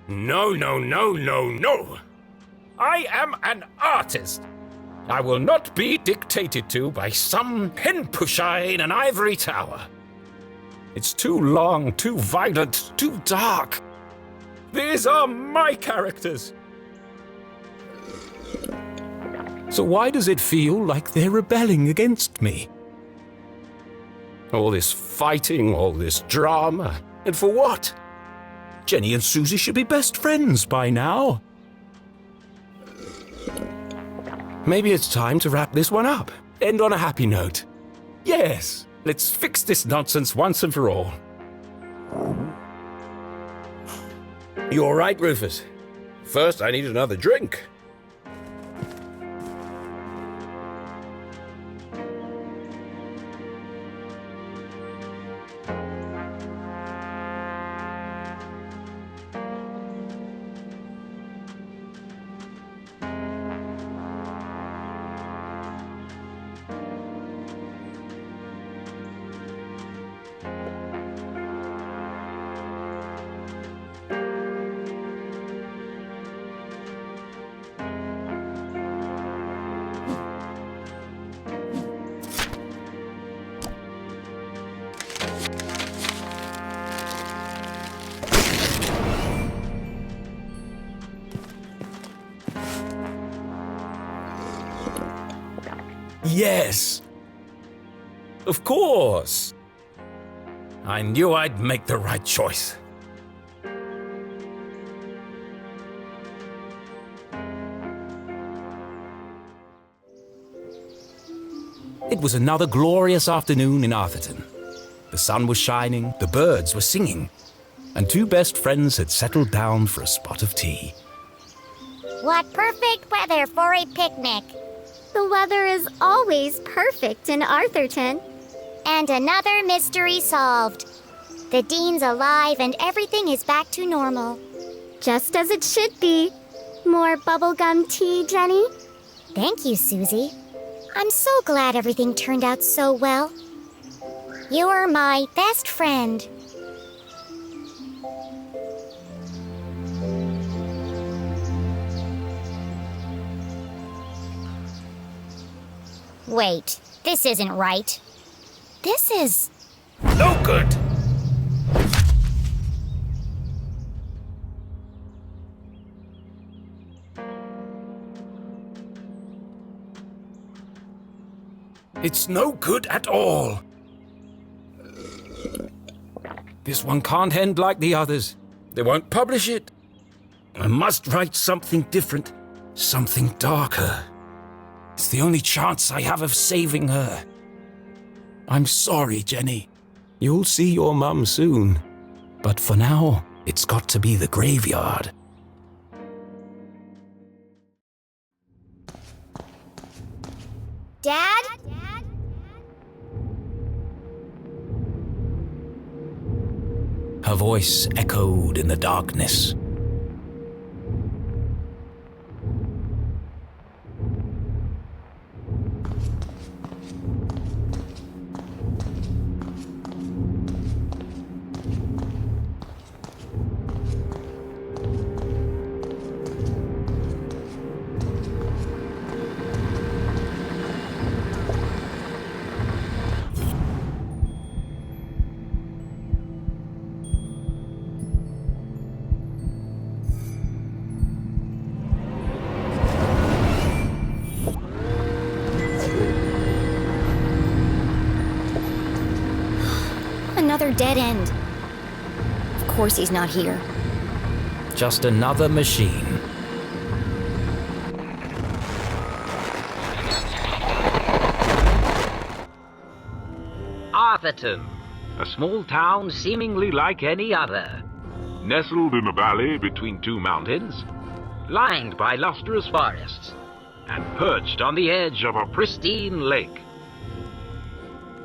No, no, no, no, no! I am an artist! I will not be dictated to by some pen pusher in an ivory tower. It's too long, too violent, too dark. These are my characters. So why does it feel like they're rebelling against me? All this fighting, all this drama, and for what? Jenny and Susie should be best friends by now. Maybe it's time to wrap this one up. End on a happy note. Yes, let's fix this nonsense once and for all. You all right, Rufus? First, I need another drink. Yes! Of course! I knew I'd make the right choice. It was another glorious afternoon in Arthurton. The sun was shining, the birds were singing, and two best friends had settled down for a spot of tea. What perfect weather for a picnic! The weather is always perfect in Arthurton. And another mystery solved. The Dean's alive and everything is back to normal. Just as it should be. More bubblegum tea, Jenny? Thank you, Susie. I'm so glad everything turned out so well. You're my best friend. Wait, this isn't right. This is... No good! It's no good at all. This one can't end like the others. They won't publish it. I must write something different, something darker. It's the only chance I have of saving her. I'm sorry, Jenny. You'll see your mum soon. But for now, it's got to be the graveyard. Dad? Her voice echoed in the darkness. Another dead end. Of course he's not here. Just another machine. Arthurton, a small town seemingly like any other. Nestled in a valley between two mountains, lined by lustrous forests, and perched on the edge of a pristine lake.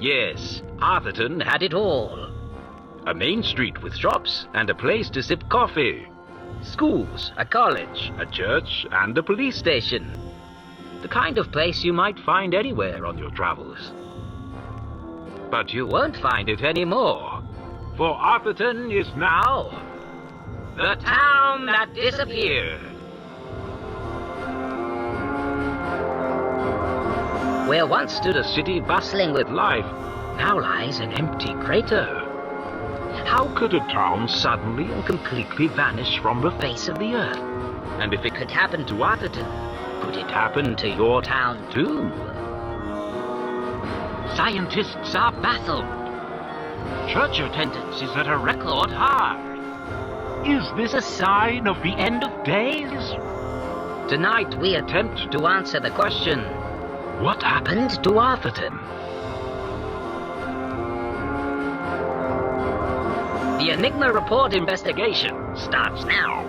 Yes, Arthurton had it all. A main street with shops and a place to sip coffee. Schools, a college, a church, and a police station. The kind of place you might find anywhere on your travels. But you won't find it anymore, for Arthurton is now The town that disappeared. Where once stood a city bustling with life, now lies an empty crater. How could a town suddenly and completely vanish from the face of the earth? And if it could happen to Atherton, could it happen to your town too? Scientists are baffled. Church attendance is at a record high. Is this a sign of the end of days? Tonight we attempt to answer the question, what happened to Atherton? The Enigma Report investigation starts now.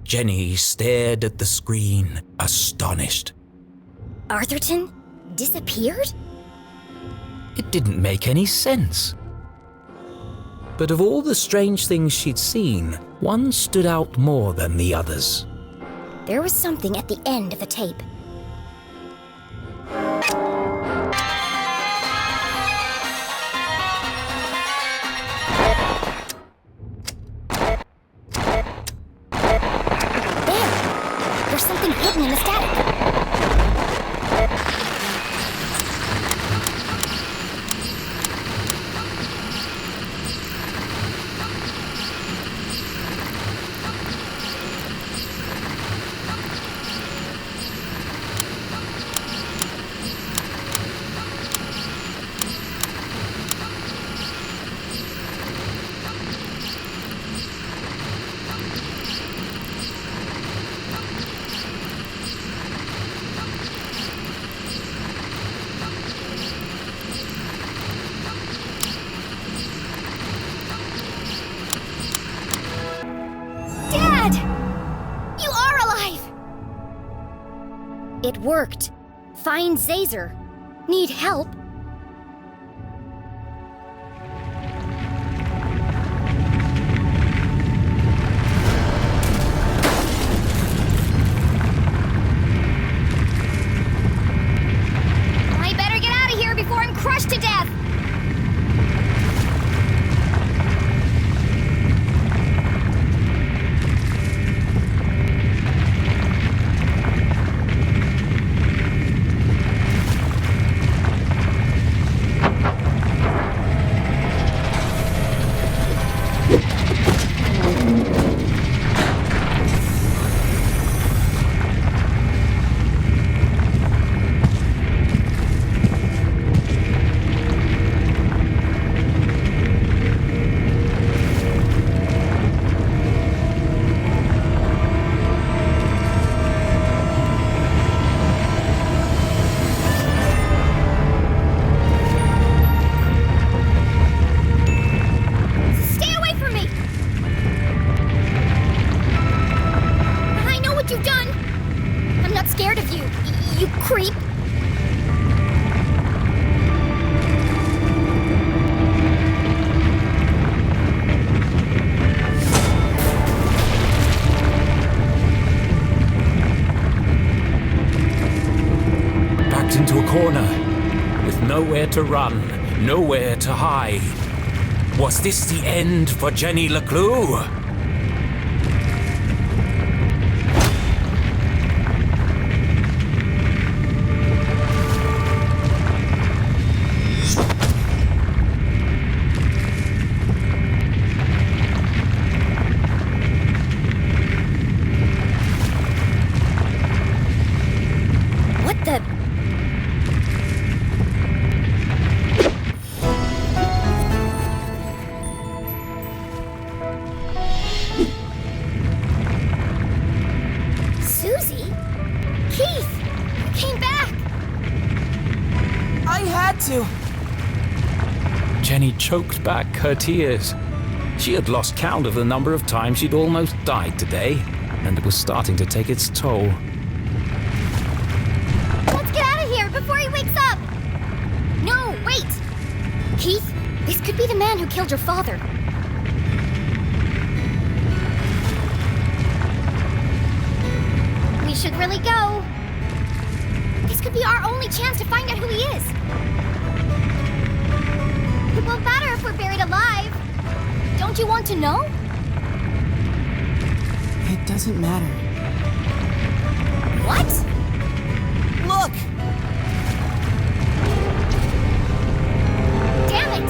Jenny stared at the screen, astonished. Arthurton disappeared? It didn't make any sense. But of all the strange things she'd seen, one stood out more than the others. There was something at the end of the tape. There's something hidden in the static. Dad! You are alive! It worked. Find Zazer. Need help? I better get out of here before I'm crushed to death! Creep! Backed into a corner, with nowhere to run, nowhere to hide. Was this the end for Jenny LeClue? Jenny choked back her tears. She had lost count of the number of times she'd almost died today, and it was starting to take its toll. Let's get out of here before he wakes up! No, wait! Keith, this could be the man who killed your father. We should really go. This could be our only chance to find out who he is. Well, better if we're buried alive. Don't you want to know? It doesn't matter. What? Look! Damn it!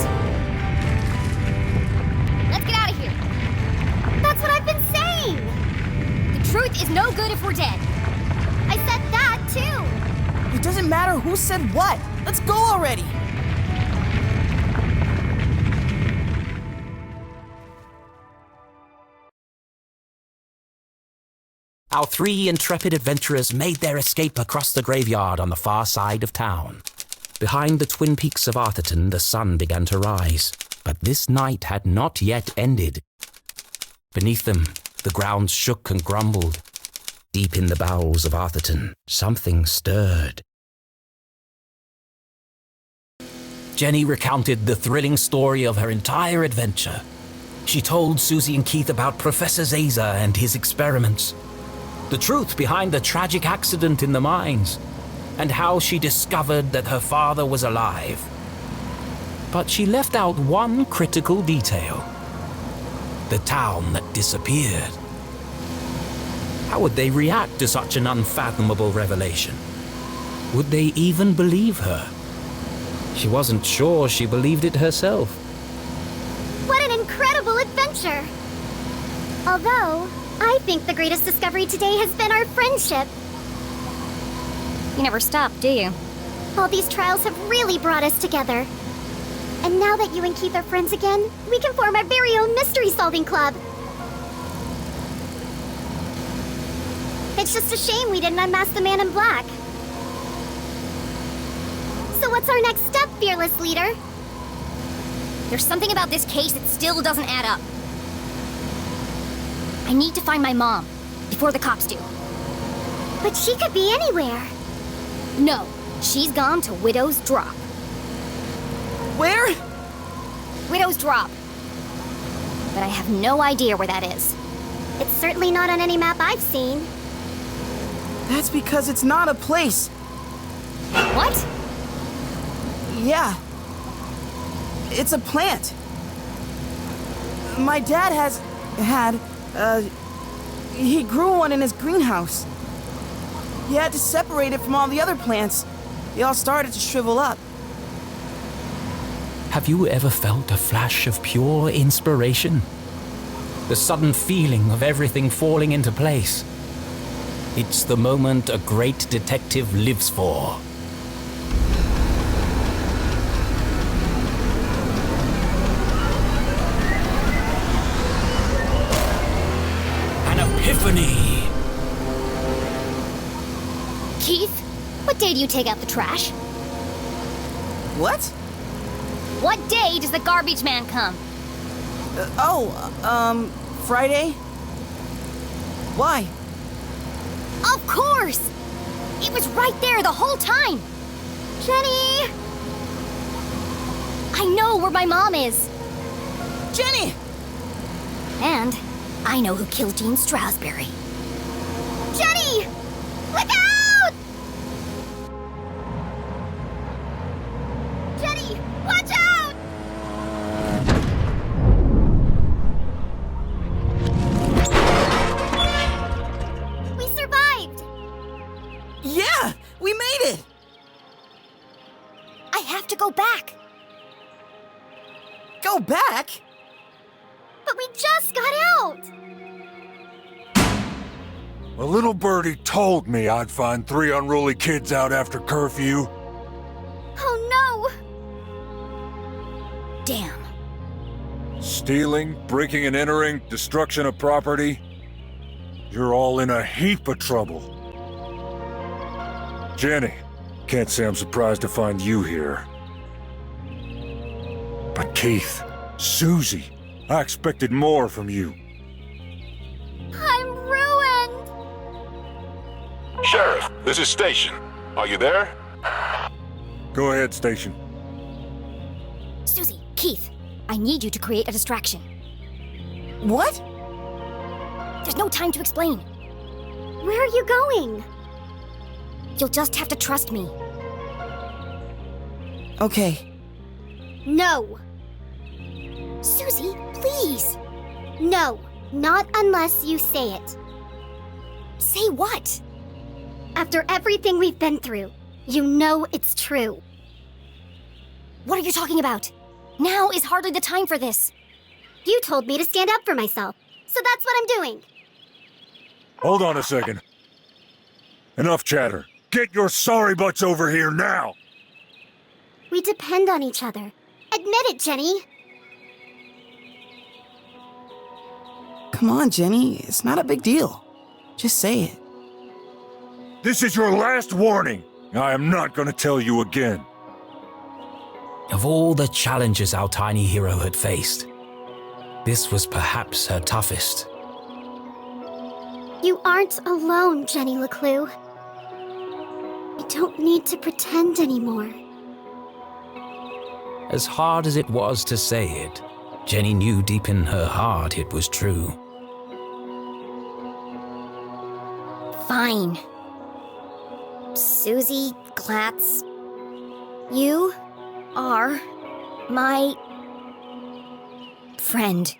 Let's get out of here. That's what I've been saying! The truth is no good if we're dead. I said that, too! It doesn't matter who said what. Let's go already! Our three intrepid adventurers made their escape across the graveyard on the far side of town. Behind the twin peaks of Arthurton, the sun began to rise, but this night had not yet ended. Beneath them, the ground shook and grumbled. Deep in the bowels of Arthurton, something stirred. Jenny recounted the thrilling story of her entire adventure. She told Susie and Keith about Professor Zaza and his experiments, the truth behind the tragic accident in the mines, and how she discovered that her father was alive. But she left out one critical detail: the town that disappeared. How would they react to such an unfathomable revelation? Would they even believe her? She wasn't sure she believed it herself. What an incredible adventure! Although, I think the greatest discovery today has been our friendship. You never stop, do you? All these trials have really brought us together. And now that you and Keith are friends again, we can form our very own mystery-solving club. It's just a shame we didn't unmask the man in black. So what's our next step, fearless leader? There's something about this case that still doesn't add up. I need to find my mom, before the cops do. But she could be anywhere. No, she's gone to Widow's Drop. Where? Widow's Drop. But I have no idea where that is. It's certainly not on any map I've seen. That's because it's not a place. What? Yeah. It's a plant. My dad he grew one in his greenhouse. He had to separate it from all the other plants. They all started to shrivel up. Have you ever felt a flash of pure inspiration? The sudden feeling of everything falling into place. It's the moment a great detective lives for. An epiphany! Keith, what day do you take out the trash? What? What day does the garbage man come? Friday? Why? Of course! It was right there the whole time! Jenny! I know where my mom is. Jenny! And I know who killed Jean Strausberry. Jenny! Look out! Jenny, watch out! We survived! Yeah! We made it! I have to go back. Go back? But we just got out! A little birdie told me I'd find 3 unruly kids out after curfew. Oh no! Damn. Stealing, breaking and entering, destruction of property. You're all in a heap of trouble. Jenny, can't say I'm surprised to find you here. But Keith, Susie, I expected more from you. I'm ruined! Sheriff, this is Station. Are you there? Go ahead, Station. Susie, Keith, I need you to create a distraction. What? There's no time to explain. Where are you going? You'll just have to trust me. Okay. No! Susie, please. No, not unless you say it. Say what? After everything we've been through, you know it's true. What are you talking about? Now is hardly the time for this. You told me to stand up for myself, so that's what I'm doing. Hold on a second. Enough chatter. Get your sorry butts over here now! We depend on each other. Admit it, Jenny. Come on, Jenny. It's not a big deal. Just say it. This is your last warning. I am not gonna tell you again. Of all the challenges our tiny hero had faced, this was perhaps her toughest. You aren't alone, Jenny LeClue. You don't need to pretend anymore. As hard as it was to say it, Jenny knew deep in her heart it was true. Fine. Susie Glatz, you are my friend.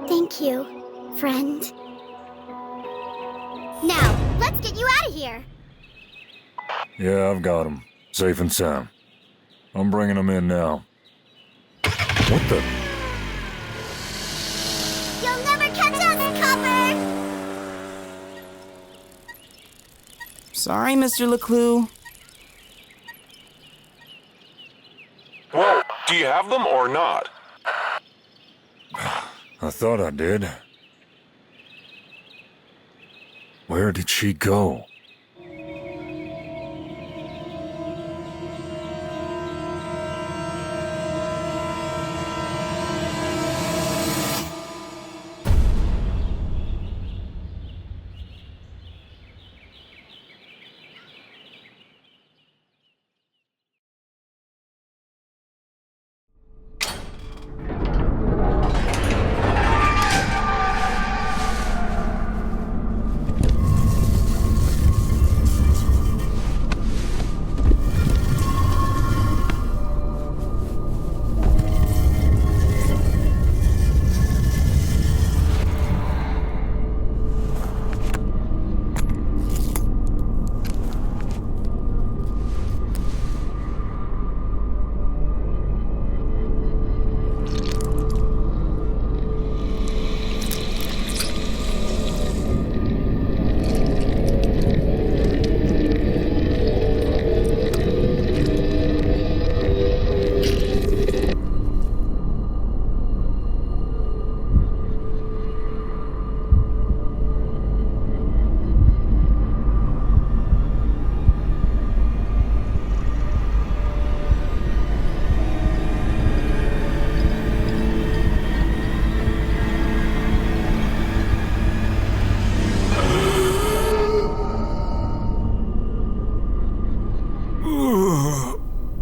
Thank you, friend. Now, let's get you out of here. Yeah, I've got him. Safe and sound. I'm bringing him in now. What the? You'll never catch us, Copper! Sorry, Mr. LeClue. Well, do you have them or not? I thought I did. Where did she go?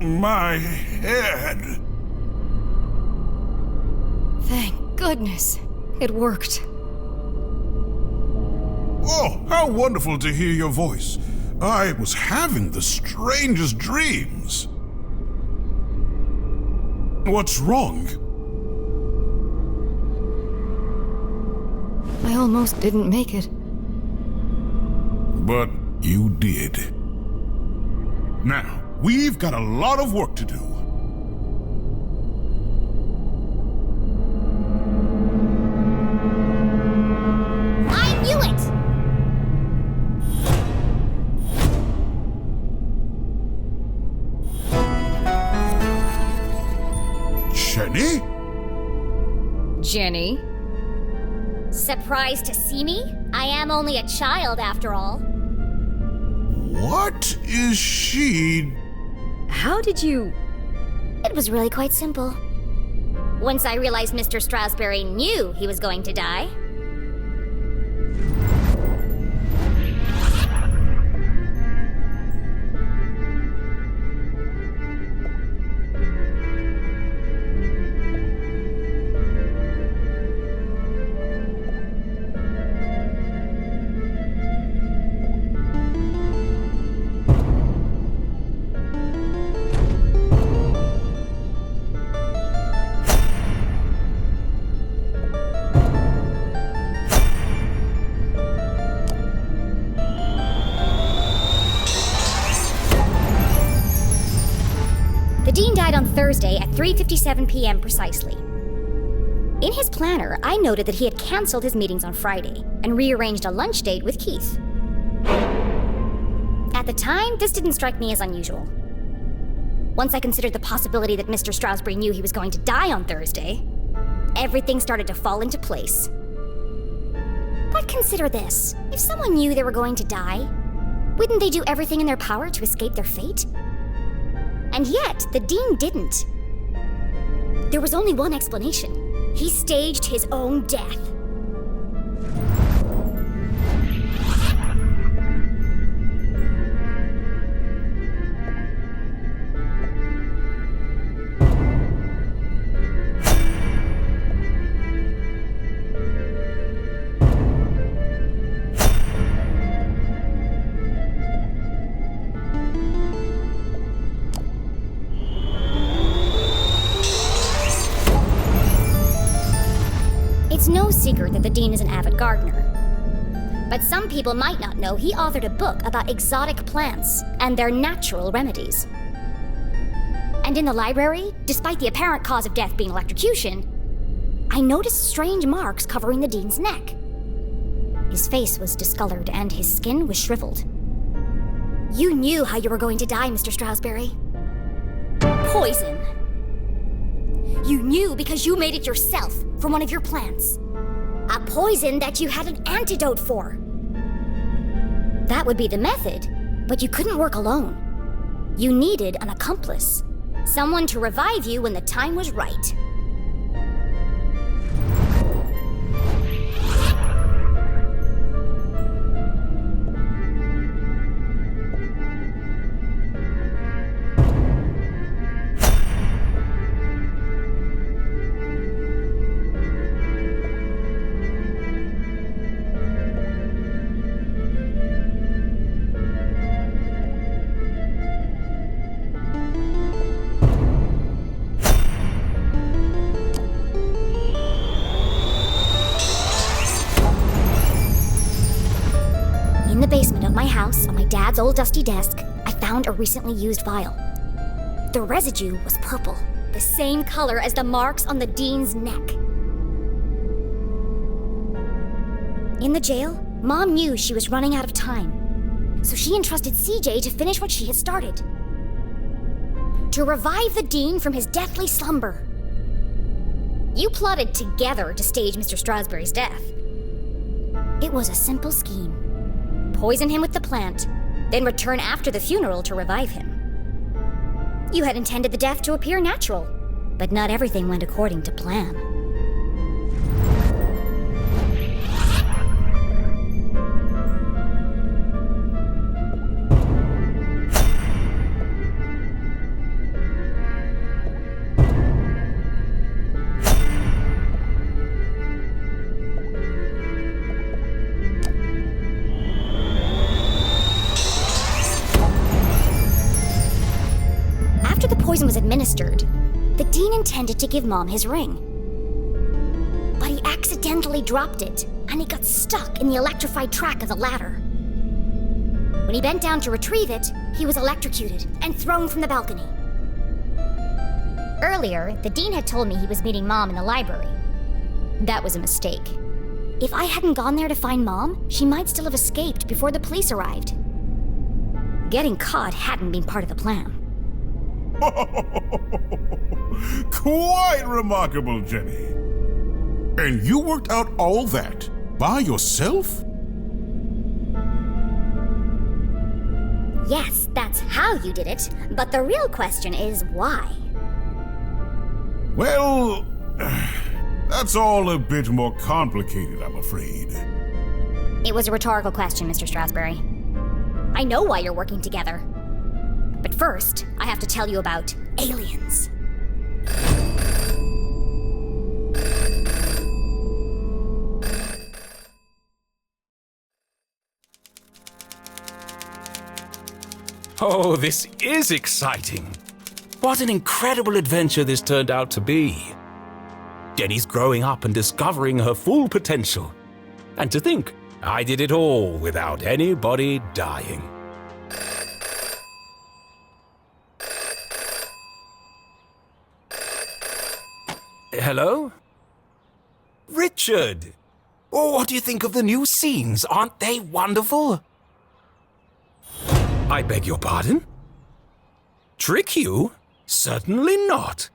My head. Thank goodness. It worked. Oh, how wonderful to hear your voice. I was having the strangest dreams. What's wrong? I almost didn't make it. But you did. Now, we've got a lot of work to do. I knew it! Jenny? Jenny? Surprised to see me? I am only a child after all. What is she? How did you... It was really quite simple. Once I realized Mr. Strausberry knew he was going to die, 3:57 p.m. precisely. In his planner, I noted that he had canceled his meetings on Friday and rearranged a lunch date with Keith. At the time, this didn't strike me as unusual. Once I considered the possibility that Mr. Strausberry knew he was going to die on Thursday, everything started to fall into place. But consider this. If someone knew they were going to die, wouldn't they do everything in their power to escape their fate? And yet, the Dean didn't. There was only one explanation. He staged his own death. It's no secret that the Dean is an avid gardener. But some people might not know he authored a book about exotic plants and their natural remedies. And in the library, despite the apparent cause of death being electrocution, I noticed strange marks covering the Dean's neck. His face was discolored and his skin was shriveled. You knew how you were going to die, Mr. Strausberry. Poison. You knew because you made it yourself from one of your plants. A poison that you had an antidote for. That would be the method, but you couldn't work alone. You needed an accomplice. Someone to revive you when the time was right. In the basement of my house, on my dad's old dusty desk, I found a recently used vial. The residue was purple, the same color as the marks on the Dean's neck. In the jail, Mom knew she was running out of time, so she entrusted CJ to finish what she had started. To revive the Dean from his deathly slumber. You plotted together to stage Mr. Strausberry's death. It was a simple scheme. Poison him with the plant, then return after the funeral to revive him. You had intended the death to appear natural, but not everything went according to plan. After the poison was administered, the Dean intended to give Mom his ring. But he accidentally dropped it, and he got stuck in the electrified track of the ladder. When he bent down to retrieve it, he was electrocuted and thrown from the balcony. Earlier, the Dean had told me he was meeting Mom in the library. That was a mistake. If I hadn't gone there to find Mom, she might still have escaped before the police arrived. Getting caught hadn't been part of the plan. Quite remarkable, Jenny. And you worked out all that by yourself? Yes, that's how you did it, but the real question is why? Well, that's all a bit more complicated, I'm afraid. It was a rhetorical question, Mr. Strausberry. I know why you're working together. But first, I have to tell you about aliens. Oh, this is exciting. What an incredible adventure this turned out to be. Jenny's growing up and discovering her full potential. And to think, I did it all without anybody dying. Hello? Richard! Oh, what do you think of the new scenes? Aren't they wonderful? I beg your pardon? Trick you? Certainly not.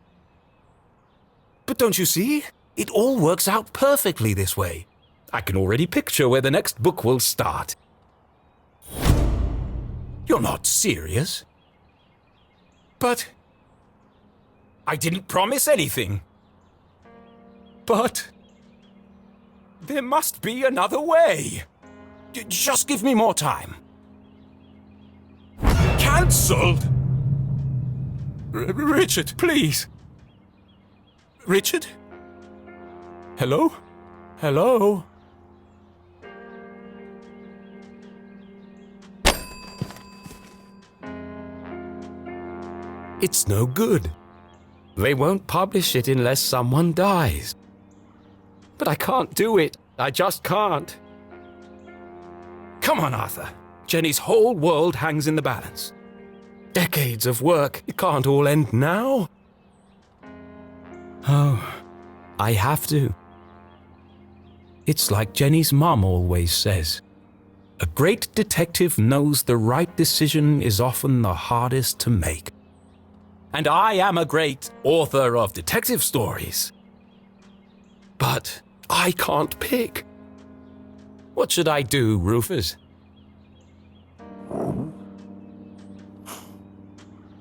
But don't you see? It all works out perfectly this way. I can already picture where the next book will start. You're not serious? But I didn't promise anything. But there must be another way. Just give me more time. Cancelled? Richard, please. Richard? Hello? Hello? It's no good. They won't publish it unless someone dies. But I can't do it. I just can't. Come on, Arthur. Jenny's whole world hangs in the balance. Decades of work. It can't all end now. Oh, I have to. It's like Jenny's mom always says. A great detective knows the right decision is often the hardest to make. And I am a great author of detective stories. But I can't pick. What should I do, Rufus?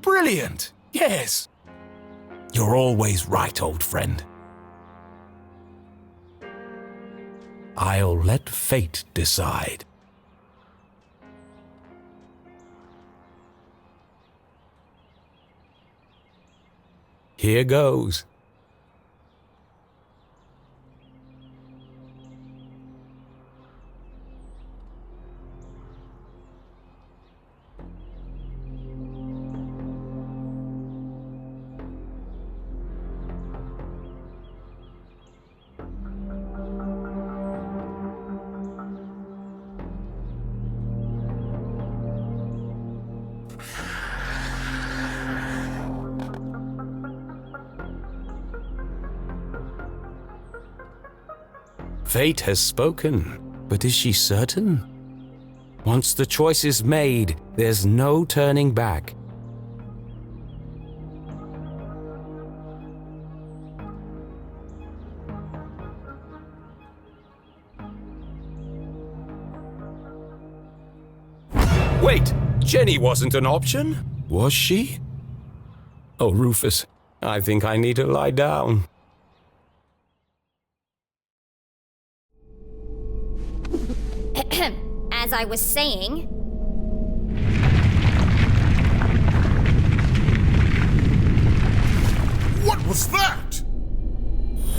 Brilliant! Yes! You're always right, old friend. I'll let fate decide. Here goes. Fate has spoken, but is she certain? Once the choice is made, there's no turning back. Wait, Jenny wasn't an option, was she? Oh, Rufus, I think I need to lie down. As I was saying... What was that?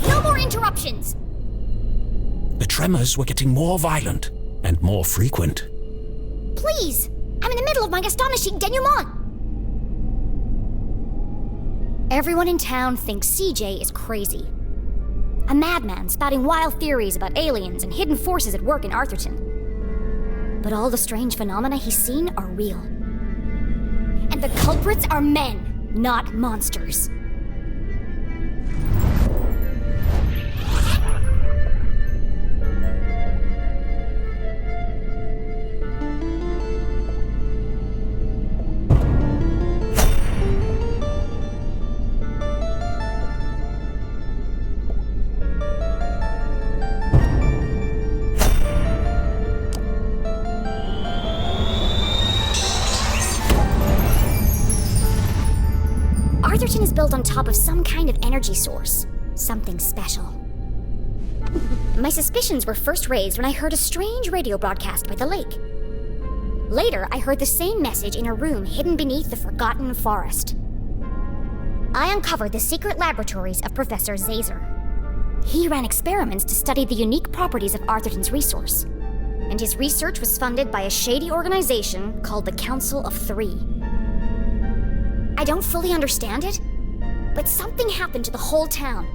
No more interruptions! The tremors were getting more violent and more frequent. Please! I'm in the middle of my astonishing denouement! Everyone in town thinks CJ is crazy. A madman spouting wild theories about aliens and hidden forces at work in Arthurton. But all the strange phenomena he's seen are real. And the culprits are men, not monsters. Arthurton is built on top of some kind of energy source. Something special. My suspicions were first raised when I heard a strange radio broadcast by the lake. Later, I heard the same message in a room hidden beneath the forgotten forest. I uncovered the secret laboratories of Professor Zazer. He ran experiments to study the unique properties of Arthurton's resource. And his research was funded by a shady organization called the Council of Three. I don't fully understand it, but something happened to the whole town.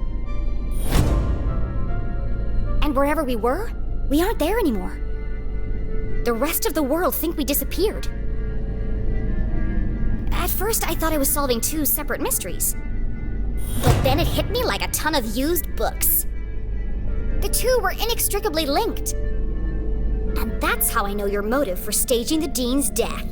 And wherever we were, we aren't there anymore. The rest of the world think we disappeared. At first, I thought I was solving two separate mysteries. But then it hit me like a ton of used books. The two were inextricably linked. And that's how I know your motive for staging the Dean's death.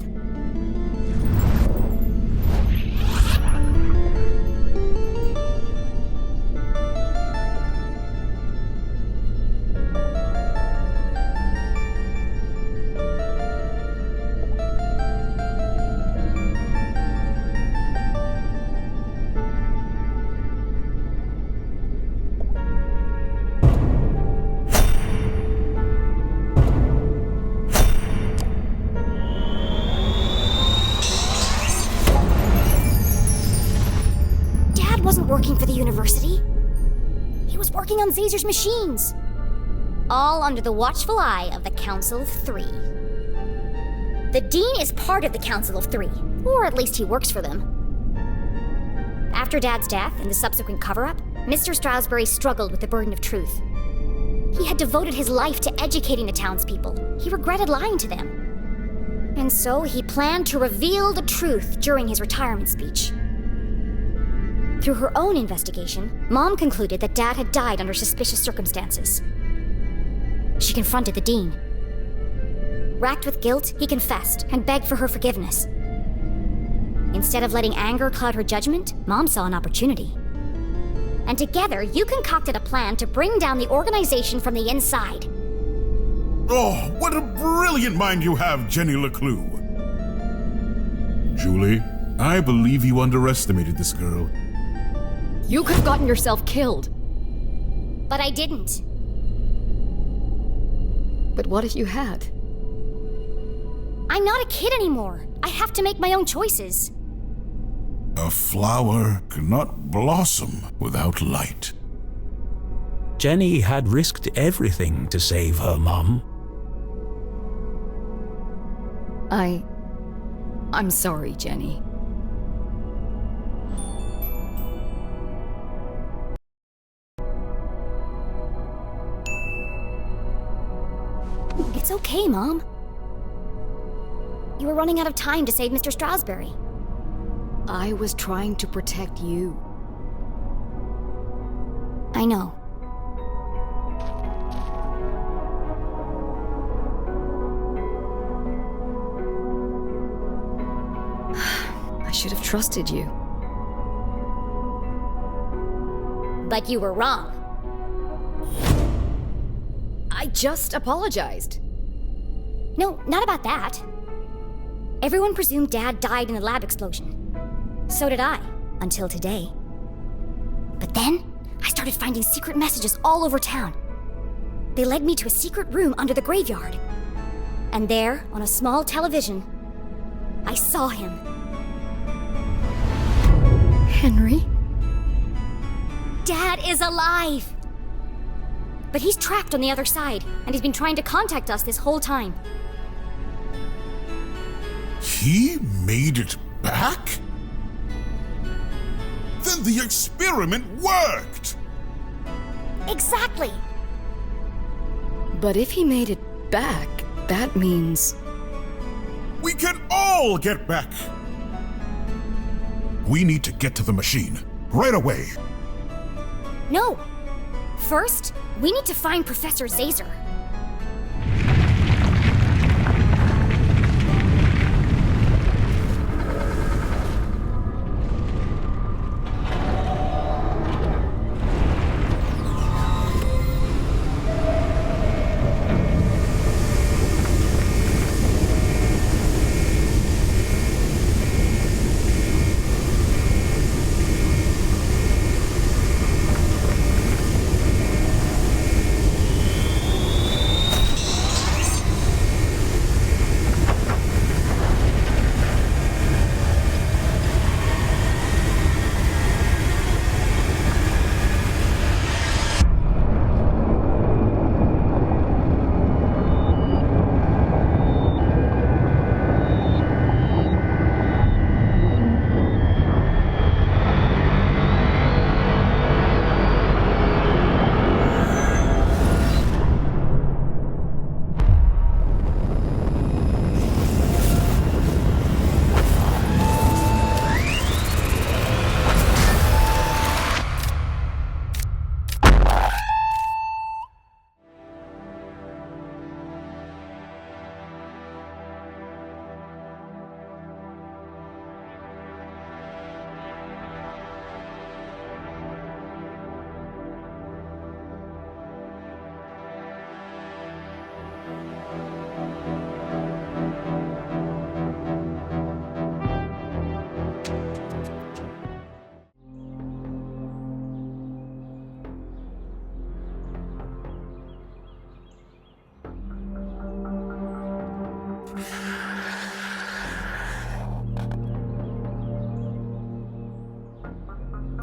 Wasn't working for the university. He was working on Zazer's machines. All under the watchful eye of the Council of Three. The Dean is part of the Council of Three, or at least he works for them. After Dad's death and the subsequent cover-up, Mr. Strausberry struggled with the burden of truth. He had devoted his life to educating the townspeople. He regretted lying to them. And so he planned to reveal the truth during his retirement speech. Through her own investigation, Mom concluded that Dad had died under suspicious circumstances. She confronted the Dean. Racked with guilt, he confessed and begged for her forgiveness. Instead of letting anger cloud her judgment, Mom saw an opportunity. And together, you concocted a plan to bring down the organization from the inside. Oh, what a brilliant mind you have, Jenny LeClue. Julie, I believe you underestimated this girl. You could have gotten yourself killed. But I didn't. But what if you had? I'm not a kid anymore. I have to make my own choices. A flower cannot blossom without light. Jenny had risked everything to save her mum. I'm sorry, Jenny. It's okay, Mom. You were running out of time to save Mr. Strausberry. I was trying to protect you. I know. I should have trusted you. But you were wrong. I just apologized. No, not about that. Everyone presumed Dad died in the lab explosion. So did I, until today. But then, I started finding secret messages all over town. They led me to a secret room under the graveyard. And there, on a small television, I saw him. Henry? Dad is alive! But he's trapped on the other side, and he's been trying to contact us this whole time. He made it back? Then the experiment worked! Exactly! But if he made it back, that means... We can all get back! We need to get to the machine, right away. No! First, we need to find Professor Zazer.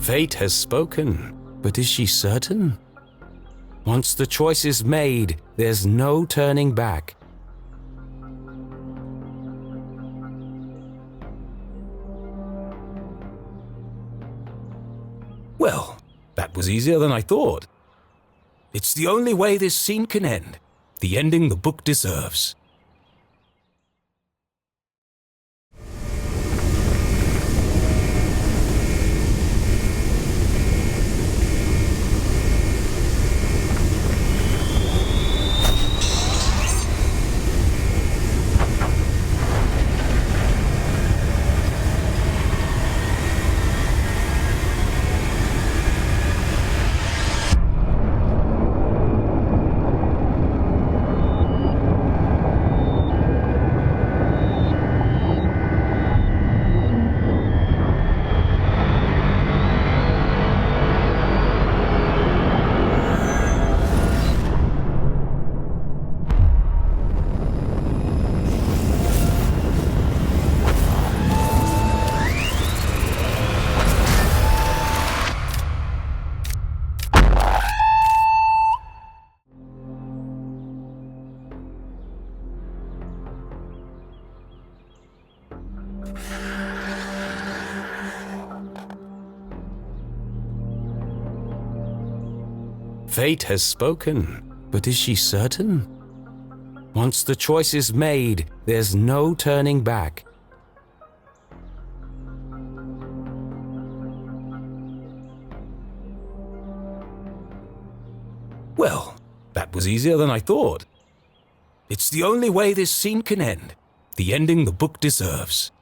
Fate has spoken, but is she certain? Once the choice is made, there's no turning back. Well, that was easier than I thought. It's the only way this scene can end. The ending the book deserves. Fate has spoken, but is she certain? Once the choice is made, there's no turning back. Well, that was easier than I thought. It's the only way this scene can end. The ending the book deserves.